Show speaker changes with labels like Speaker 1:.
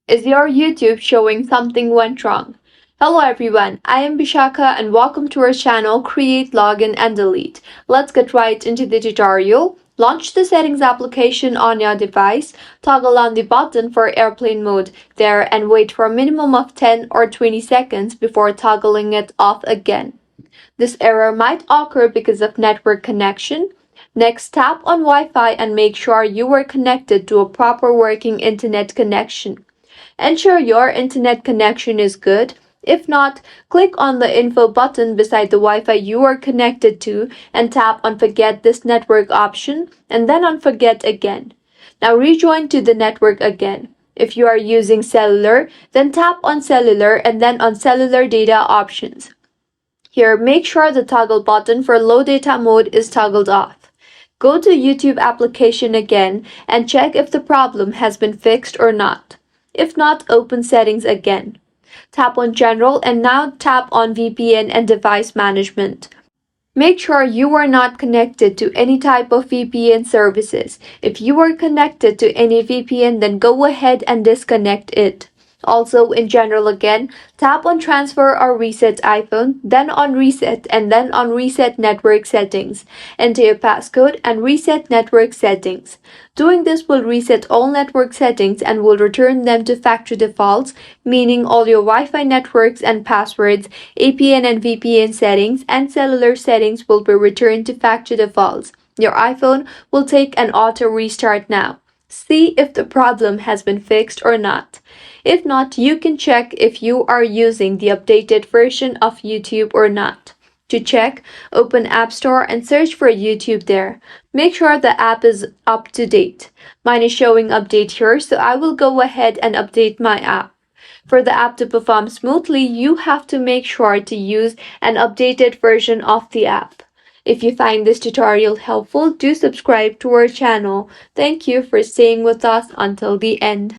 Speaker 1: Is your YouTube showing something went wrong? Hello everyone, I am Bishaka and welcome to our channel Create, Login and Delete. Let's get right into the tutorial. Launch the settings application on your device, toggle on the button for airplane mode there and wait for a minimum of 10 or 20 seconds before toggling it off again. This error might occur because of network connection. Next, tap on Wi-Fi and make sure you are connected to a proper working internet connection. Ensure your internet connection is good. If not, click on the info button beside the Wi-Fi you are connected to and tap on Forget this network option and then on Forget again. Now rejoin to the network again. If you are using cellular, then tap on Cellular and then on Cellular Data Options. Here, make sure the toggle button for low data mode is toggled off. Go to YouTube application again and check if the problem has been fixed or not. If not, open Settings again. Tap on General and now tap on VPN and Device Management. Make sure you are not connected to any type of VPN services. If you are connected to any VPN, then go ahead and disconnect it. Also, in General again, tap on Transfer or Reset iPhone, then on Reset and then on Reset Network Settings. Enter your passcode and reset network settings. Doing this will reset all network settings and will return them to factory defaults, meaning all your Wi-Fi networks and passwords, APN and VPN settings, and cellular settings will be returned to factory defaults. Your iPhone will take an auto restart now. See if the problem has been fixed or not. If not, you can check if you are using the updated version of YouTube or not. To check, open App Store and search for YouTube there. Make sure the app is up to date. Mine is showing update here, so I will go ahead and update my app. For the app to perform smoothly, you have to make sure to use an updated version of the app. If you find this tutorial helpful, do subscribe to our channel. Thank you for staying with us until the end.